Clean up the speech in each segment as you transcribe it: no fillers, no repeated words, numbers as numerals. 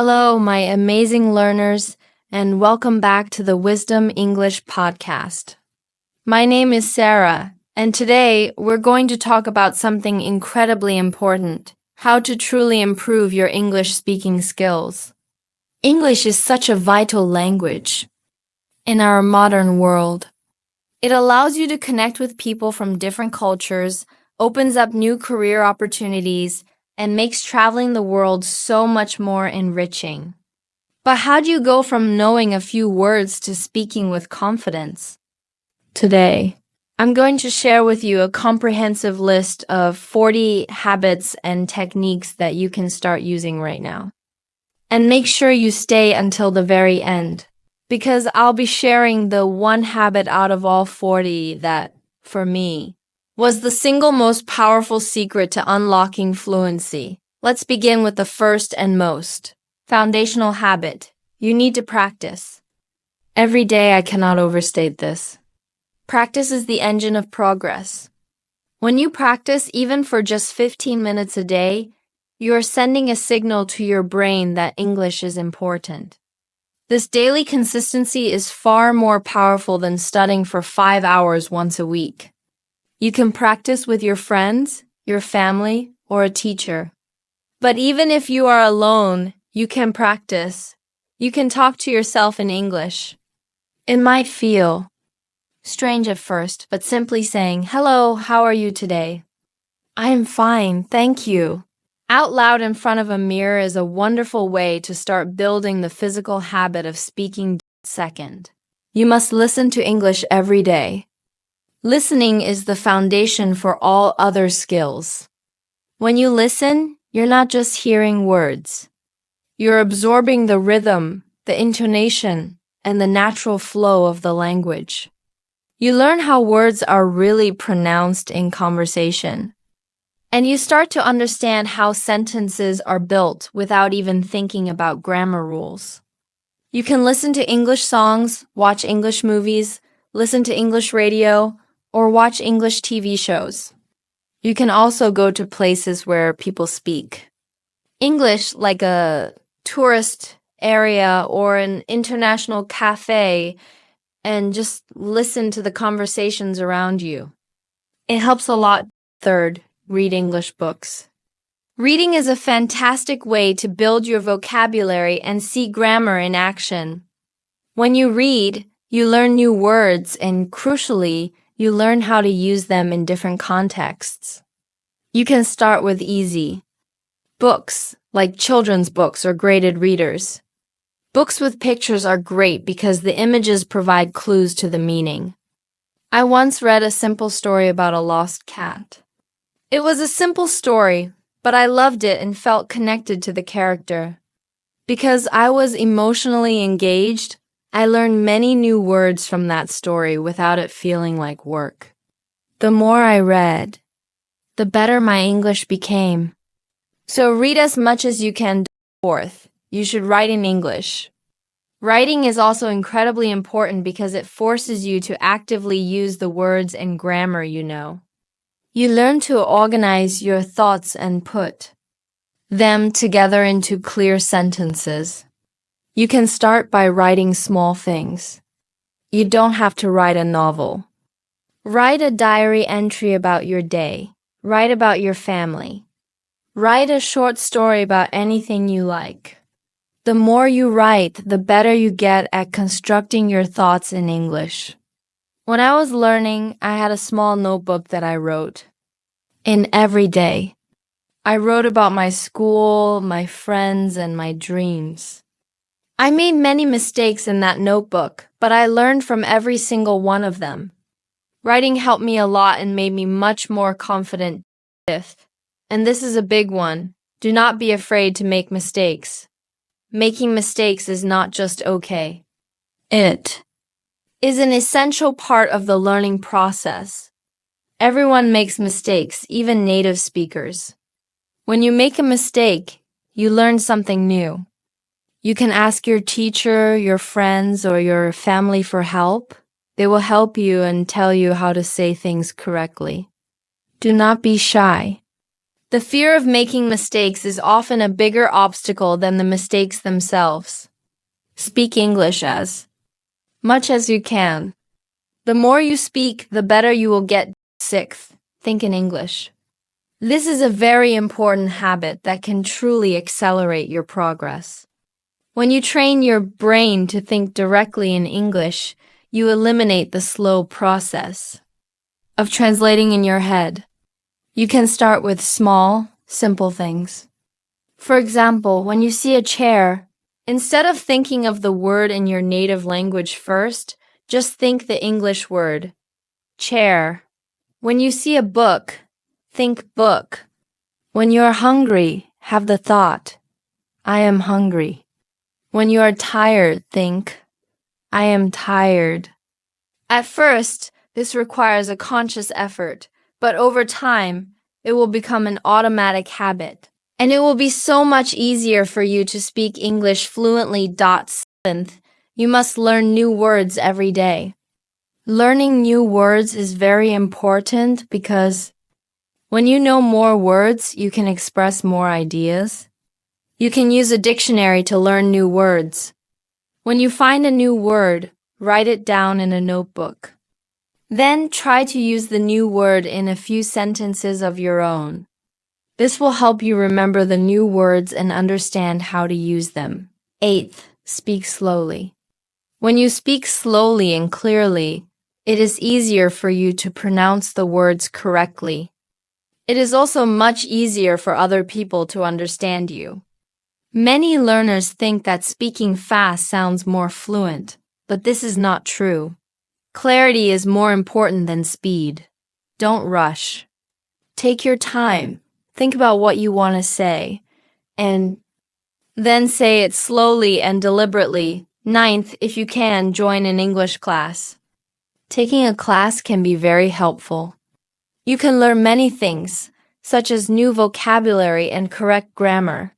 Hello, my amazing learners, and welcome back to the Wisdom English podcast. My name is Sarah, and today we're going to talk about something incredibly important: how to truly improve your English speaking skills. English is such a vital language in our modern world. It allows you to connect with people from different cultures, opens up new career opportunities, and makes traveling the world so much more enriching. But how do you go from knowing a few words to speaking with confidence? Today, I'm going to share with you a comprehensive list of 40 habits and techniques that you can start using right now. And make sure you stay until the very end, because I'll be sharing the one habit out of all 40 that, for me, was the single most powerful secret to unlocking fluency. Let's begin with the first and most foundational habit. You need to practice. Every day, I cannot overstate this. Practice is the engine of progress. When you practice, even for just 15 minutes a day, you are sending a signal to your brain that English is important. This daily consistency is far more powerful than studying for 5 hours once a week. You can practice with your friends, your family, or a teacher. But even if you are alone, you can practice. You can talk to yourself in English. It might feel strange at first, but simply saying, "Hello, how are you today?" "I am fine, thank you." Out loud in front of a mirror is a wonderful way to start building the physical habit of speaking. Second, you must listen to English every day. Listening is the foundation for all other skills. When you listen, you're not just hearing words. You're absorbing the rhythm, the intonation, and the natural flow of the language. You learn how words are really pronounced in conversation. And you start to understand how sentences are built without even thinking about grammar rules. You can listen to English songs, watch English movies, listen to English radio, or watch English TV shows. You can also go to places where people speak English, like a tourist area or an international cafe, and just listen to the conversations around you. It helps a lot. Third, read English books. Reading is a fantastic way to build your vocabulary and see grammar in action. When you read, you learn new words and, crucially, you learn how to use them in different contexts. You can start with easy books, like children's books or graded readers. Books with pictures are great because the images provide clues to the meaning. I once read a simple story about a lost cat. It was a simple story, but I loved it and felt connected to the character. Because I was emotionally engaged, I learned many new words from that story without it feeling like work. The more I read, the better my English became. So read as much as you can. Fourth, you should write in English. Writing is also incredibly important because it forces you to actively use the words and grammar you know. You learn to organize your thoughts and put them together into clear sentences. You can start by writing small things. You don't have to write a novel. Write a diary entry about your day. Write about your family. Write a short story about anything you like. The more you write, the better you get at constructing your thoughts in English. When I was learning, I had a small notebook that I wrote in every day. I wrote about my school, my friends, and my dreams. I made many mistakes in that notebook, but I learned from every single one of them. Writing helped me a lot and made me much more confident. Fifth, and this is a big one, do not be afraid to make mistakes. Making mistakes is not just okay. It is an essential part of the learning process. Everyone makes mistakes, even native speakers. When you make a mistake, you learn something new. You can ask your teacher, your friends, or your family for help. They will help you and tell you how to say things correctly. Do not be shy. The fear of making mistakes is often a bigger obstacle than the mistakes themselves. Speak English as much as you can. The more you speak, the better you will get. Sixth, think in English. This is a very important habit that can truly accelerate your progress. When you train your brain to think directly in English, you eliminate the slow process of translating in your head. You can start with small, simple things. For example, when you see a chair, instead of thinking of the word in your native language first, just think the English word, chair. When you see a book, think book. When you are hungry, have the thought, I am hungry. When you are tired, think, I am tired. At first, this requires a conscious effort, but over time, it will become an automatic habit. And it will be so much easier for you to speak English fluently. Seventh, you must learn new words every day. Learning new words is very important because when you know more words, you can express more ideas. You can use a dictionary to learn new words. When you find a new word, write it down in a notebook. Then try to use the new word in a few sentences of your own. This will help you remember the new words and understand how to use them. Eighth, speak slowly. When you speak slowly and clearly, it is easier for you to pronounce the words correctly. It is also much easier for other people to understand you. Many learners think that speaking fast sounds more fluent, but this is not true. Clarity is more important than speed. Don't rush. Take your time. Think about what you want to say, and then say it slowly and deliberately. Ninth, if you can, join an English class. Taking a class can be very helpful. You can learn many things, such as new vocabulary and correct grammar.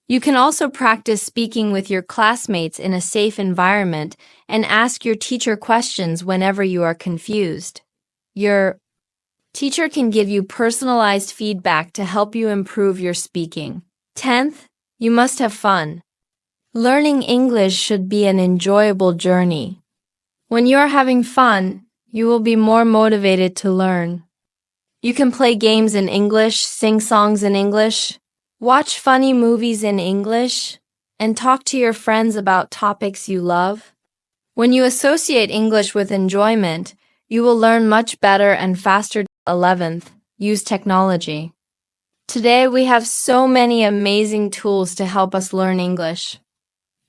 You can also practice speaking with your classmates in a safe environment and ask your teacher questions whenever you are confused. Your teacher can give you personalized feedback to help you improve your speaking. 10th, you must have fun. Learning English should be an enjoyable journey. When you are having fun, you will be more motivated to learn. You can play games in English, sing songs in English, watch funny movies in English, and talk to your friends about topics you love. When you associate English with enjoyment, you will learn much better and faster. 11th, use technology. Today we have so many amazing tools to help us learn English.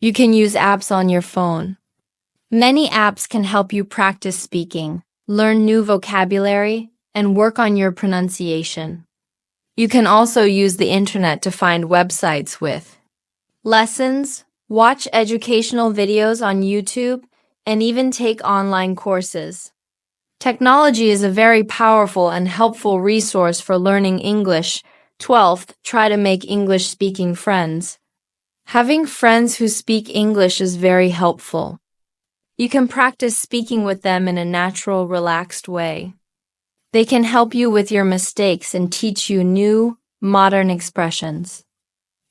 You can use apps on your phone. Many apps can help you practice speaking, learn new vocabulary, and work on your pronunciation. You can also use the internet to find websites with lessons, watch educational videos on YouTube, and even take online courses. Technology is a very powerful and helpful resource for learning English. 12th, try to make English speaking friends. Having friends who speak English is very helpful. You can practice speaking with them in a natural, relaxed way. They can help you with your mistakes and teach you new, modern expressions.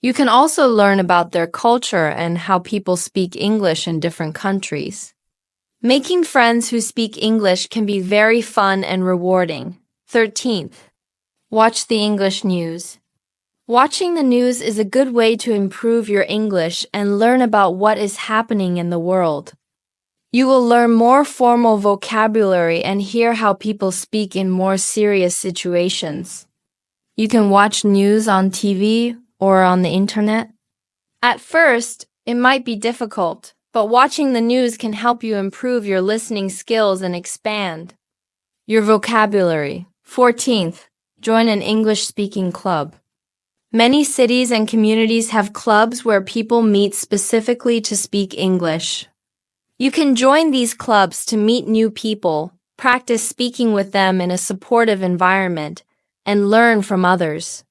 You can also learn about their culture and how people speak English in different countries. Making friends who speak English can be very fun and rewarding. 13th, watch the English news. Watching the news is a good way to improve your English and learn about what is happening in the world. You will learn more formal vocabulary and hear how people speak in more serious situations. You can watch news on TV or on the internet. At first, it might be difficult, but watching the news can help you improve your listening skills and expand your vocabulary. 14th, join an English-speaking club. Many cities and communities have clubs where people meet specifically to speak English. You can join these clubs to meet new people, practice speaking with them in a supportive environment, and learn from others.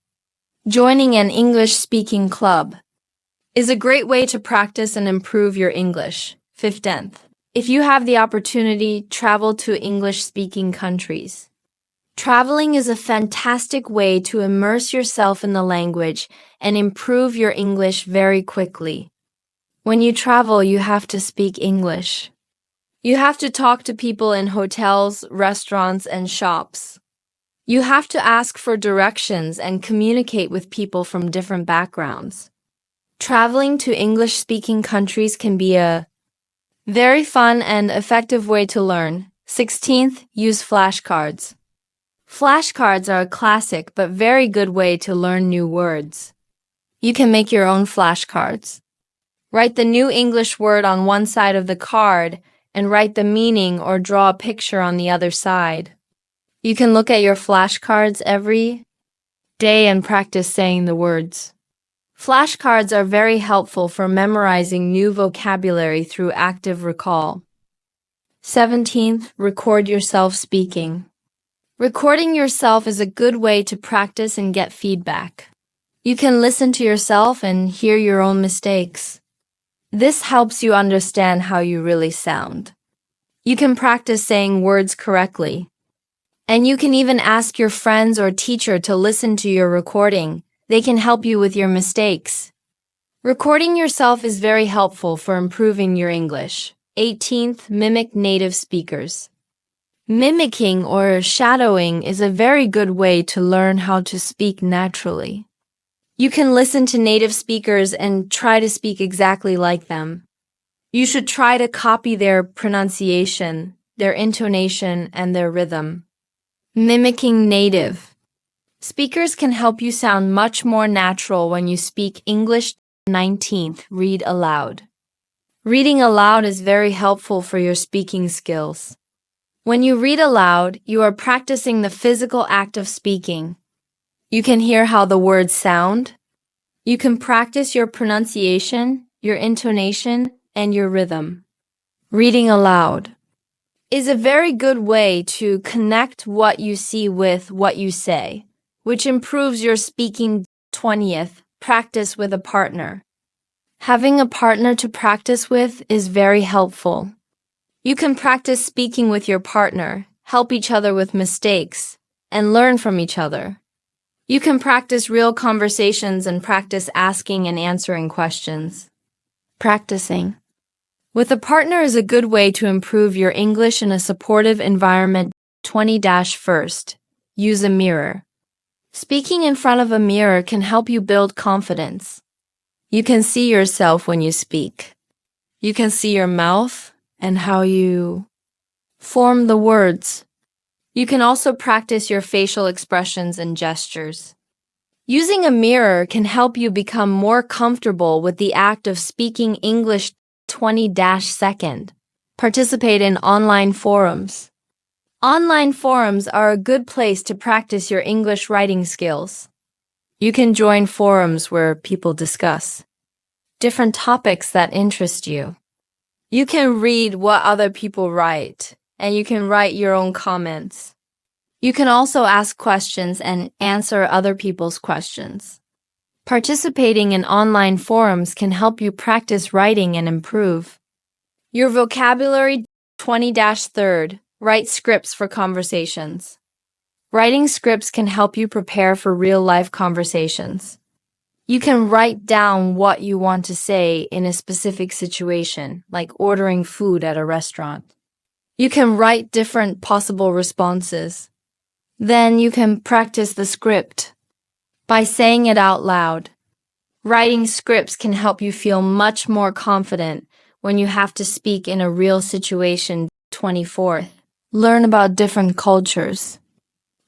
Joining an English-speaking club is a great way to practice and improve your English. 15th, if you have the opportunity, travel to English-speaking countries. Traveling is a fantastic way to immerse yourself in the language and improve your English very quickly. When you travel, you have to speak English. You have to talk to people in hotels, restaurants, and shops. You have to ask for directions and communicate with people from different backgrounds. Traveling to English-speaking countries can be a very fun and effective way to learn. 16th, use flashcards. Flashcards are a classic but very good way to learn new words. You can make your own flashcards. Write the new English word on one side of the card and write the meaning or draw a picture on the other side. You can look at your flashcards every day and practice saying the words. Flashcards are very helpful for memorizing new vocabulary through active recall. 17th, record yourself speaking. Recording yourself is a good way to practice and get feedback. You can listen to yourself and hear your own mistakes. This helps you understand how you really sound. You can practice saying words correctly. And you can even ask your friends or teacher to listen to your recording. They can help you with your mistakes. Recording yourself is very helpful for improving your English. 18th, mimic native speakers. Mimicking or shadowing is a very good way to learn how to speak naturally. You can listen to native speakers and try to speak exactly like them. You should try to copy their pronunciation, their intonation, and their rhythm. Mimicking native speakers can help you sound much more natural when you speak English. 19th, read aloud. Reading aloud is very helpful for your speaking skills. When you read aloud, you are practicing the physical act of speaking. You can hear how the words sound. You can practice your pronunciation, your intonation, and your rhythm. Reading aloud is a very good way to connect what you see with what you say, which improves your speaking. 20th, practice with a partner. Having a partner to practice with is very helpful. You can practice speaking with your partner, help each other with mistakes, and learn from each other. You can practice real conversations and practice asking and answering questions. Practicing with a partner is a good way to improve your English in a supportive environment. 20-first, use a mirror. Speaking in front of a mirror can help you build confidence. You can see yourself when you speak. You can see your mouth and how you form the words. You can also practice your facial expressions and gestures. Using a mirror can help you become more comfortable with the act of speaking English. 20-second, participate in online forums. Online forums are a good place to practice your English writing skills. You can join forums where people discuss different topics that interest you. You can read what other people write, and you can write your own comments. You can also ask questions and answer other people's questions. Participating in online forums can help you practice writing and improve your vocabulary. 20-third, write scripts for conversations. Writing scripts can help you prepare for real-life conversations. You can write down what you want to say in a specific situation, like ordering food at a restaurant. You can write different possible responses. Then you can practice the script by saying it out loud. Writing scripts can help you feel much more confident when you have to speak in a real situation. 24th, learn about different cultures.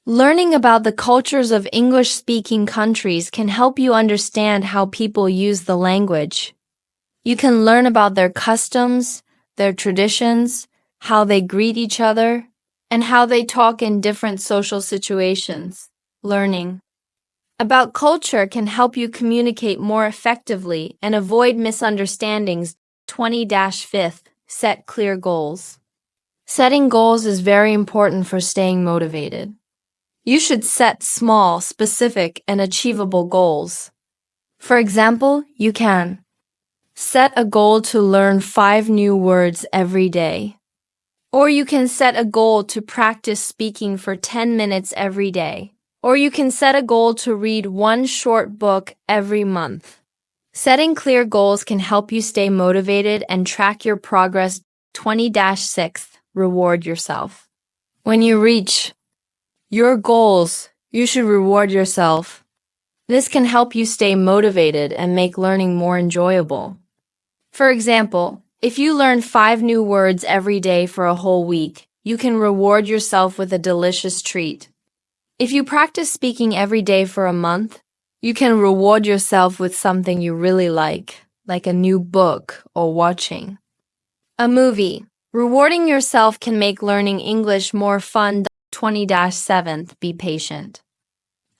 Learning about the cultures of English-speaking countries can help you understand how people use the language. You can learn about their customs, their traditions, how they greet each other, and how they talk in different social situations. Learning about culture can help you communicate more effectively and avoid misunderstandings. 20-fifth, set clear goals. Setting goals is very important for staying motivated. You should set small, specific, and achievable goals. For example, you can set a goal to learn 5 new words every day. Or you can set a goal to practice speaking for 10 minutes every day. Or you can set a goal to read one short book every month. Setting clear goals can help you stay motivated and track your progress. 20-6. Reward yourself. When you reach your goals, you should reward yourself. This can help you stay motivated and make learning more enjoyable. For example, if you learn 5 new words every day for a whole week, you can reward yourself with a delicious treat. If you practice speaking every day for a month, you can reward yourself with something you really like a new book or watching a movie. Rewarding yourself can make learning English more fun. 20-7. Be patient.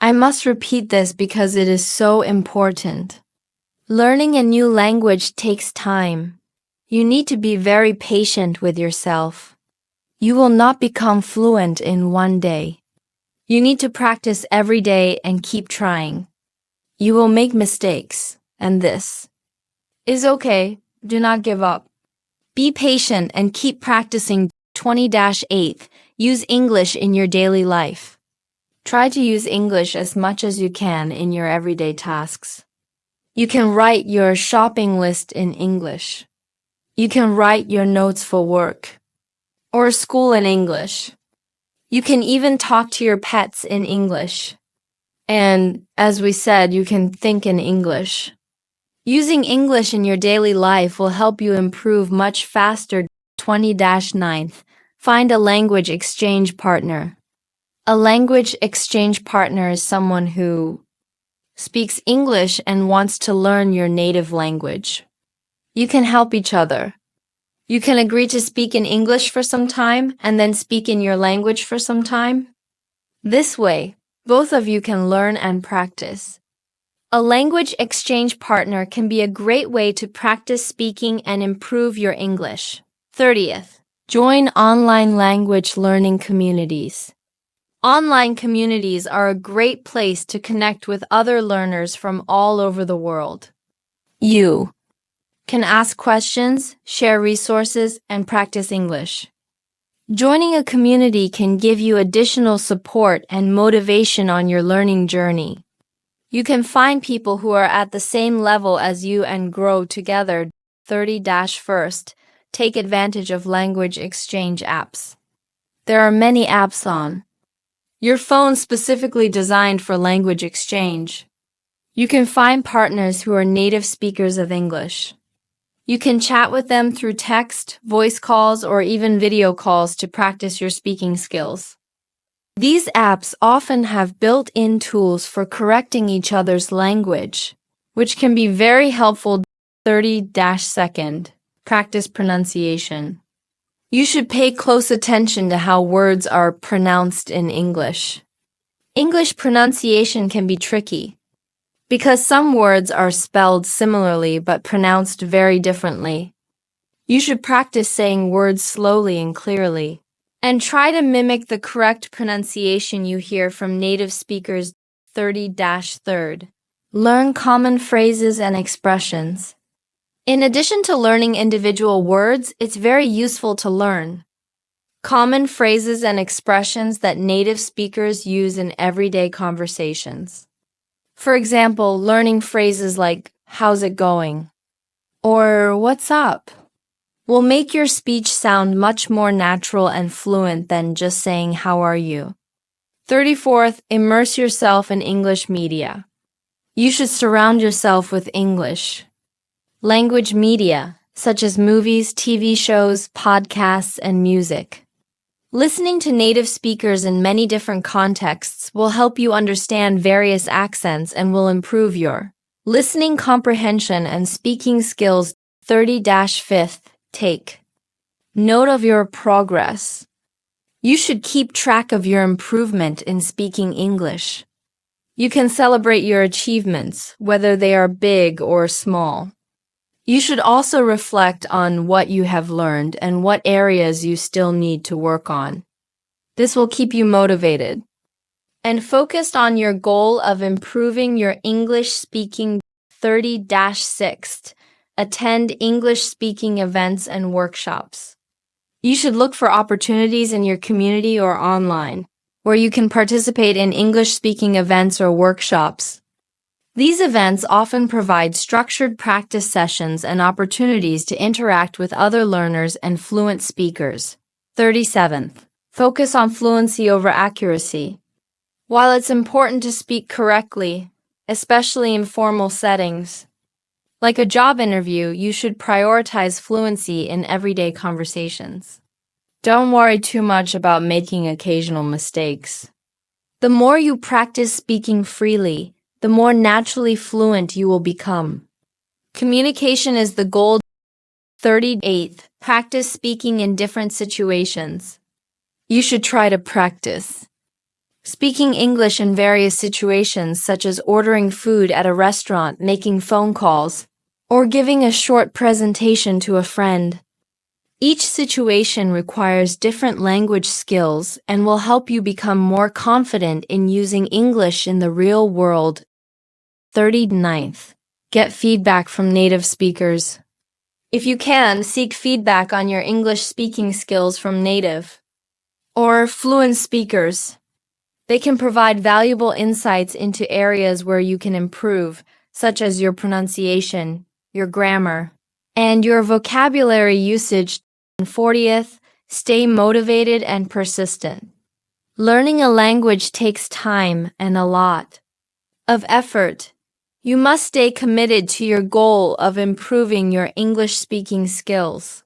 I must repeat this because it is so important. Learning a new language takes time. You need to be very patient with yourself. You will not become fluent in one day. You need to practice every day and keep trying. You will make mistakes, and this is okay. Do not give up. Be patient and keep practicing. 20-8. Use English in your daily life. Try to use English as much as you can in your everyday tasks. You can write your shopping list in English. You can write your notes for work or school in English. You can even talk to your pets in English. And as we said, you can think in English. Using English in your daily life will help you improve much faster. 20-9. Find a language exchange partner. A language exchange partner is someone who speaks English and wants to learn your native language. You can help each other. You can agree to speak in English for some time and then speak in your language for some time. This way, both of you can learn and practice. A language exchange partner can be a great way to practice speaking and improve your English. 30th. Join online language learning communities. Online communities are a great place to connect with other learners from all over the world. You can ask questions, share resources, and practice English. Joining a community can give you additional support and motivation on your learning journey. You can find people who are at the same level as you and grow together. 30-1. Take advantage of language exchange apps. There are many apps on your phone specifically designed for language exchange. You can find partners who are native speakers of English. You can chat with them through text, voice calls, or even video calls to practice your speaking skills. These apps often have built-in tools for correcting each other's language, which can be very helpful. 30-2. Practice pronunciation. You should pay close attention to how words are pronounced in English. English pronunciation can be tricky because some words are spelled similarly but pronounced very differently. You should practice saying words slowly and clearly, and try to mimic the correct pronunciation you hear from native speakers. 30-3. Learn common phrases and expressions. In addition to learning individual words, it's very useful to learn common phrases and expressions that native speakers use in everyday conversations. For example, learning phrases like, "How's it going?" or "What's up?" will make your speech sound much more natural and fluent than just saying, "How are you?" 34th, immerse yourself in English media. You should surround yourself with English language media, such as movies, TV shows, podcasts, and music. Listening to native speakers in many different contexts will help you understand various accents and will improve your listening comprehension and speaking skills. 30-5. Take note of your progress. You should keep track of your improvement in speaking English. You can celebrate your achievements, whether they are big or small. You should also reflect on what you have learned and what areas you still need to work on. This will keep you motivated and focused on your goal of improving your English speaking. 30-6. Attend English speaking events and workshops. You should look for opportunities in your community or online, where you can participate in English-speaking events or workshops. These events often provide structured practice sessions and opportunities to interact with other learners and fluent speakers. 37th. Focus on fluency over accuracy. While it's important to speak correctly, especially in formal settings, like a job interview, you should prioritize fluency in everyday conversations. Don't worry too much about making occasional mistakes. The more you practice speaking freely, the more naturally fluent you will become. Communication is the goal. 38th. Practice speaking in different situations. You should try to practice speaking English in various situations, such as ordering food at a restaurant, making phone calls, or giving a short presentation to a friend. Each situation requires different language skills and will help you become more confident in using English in the real world. 39th. Get feedback from native speakers. If you can, seek feedback on your English speaking skills from native or fluent speakers. They can provide valuable insights into areas where you can improve, such as your pronunciation, your grammar, and your vocabulary usage. 40th. Stay motivated and persistent. Learning a language takes time and a lot of effort. You must stay committed to your goal of improving your English speaking skills.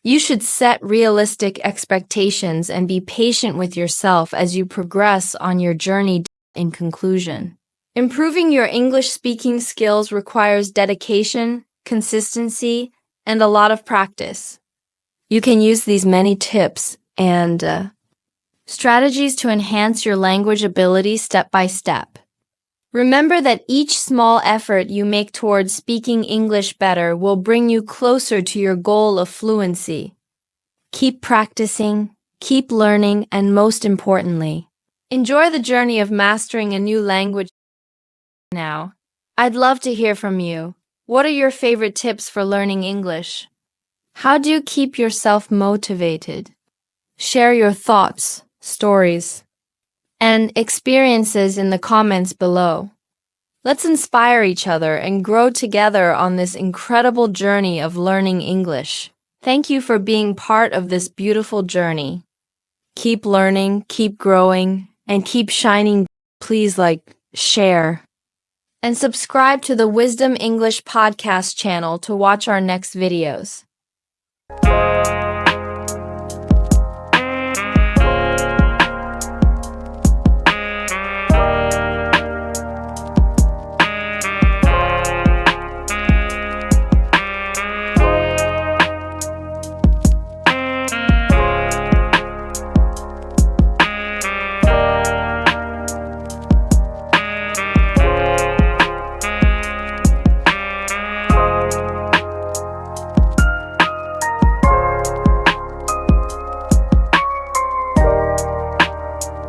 You should set realistic expectations and be patient with yourself as you progress on your journey. In conclusion, improving your English speaking skills requires dedication, consistency, and a lot of practice. You can use these many tips and strategies to enhance your language ability step by step. Remember that each small effort you make towards speaking English better will bring you closer to your goal of fluency. Keep practicing, keep learning, and most importantly, enjoy the journey of mastering a new language. Now, I'd love to hear from you. What are your favorite tips for learning English? How do you keep yourself motivated? Share your thoughts, stories, and experiences in the comments below. Let's inspire each other and grow together on this incredible journey of learning English. Thank you for being part of this beautiful journey. Keep learning, keep growing, and keep shining. Please share, and subscribe to the Wisdom English podcast channel to watch our next videos.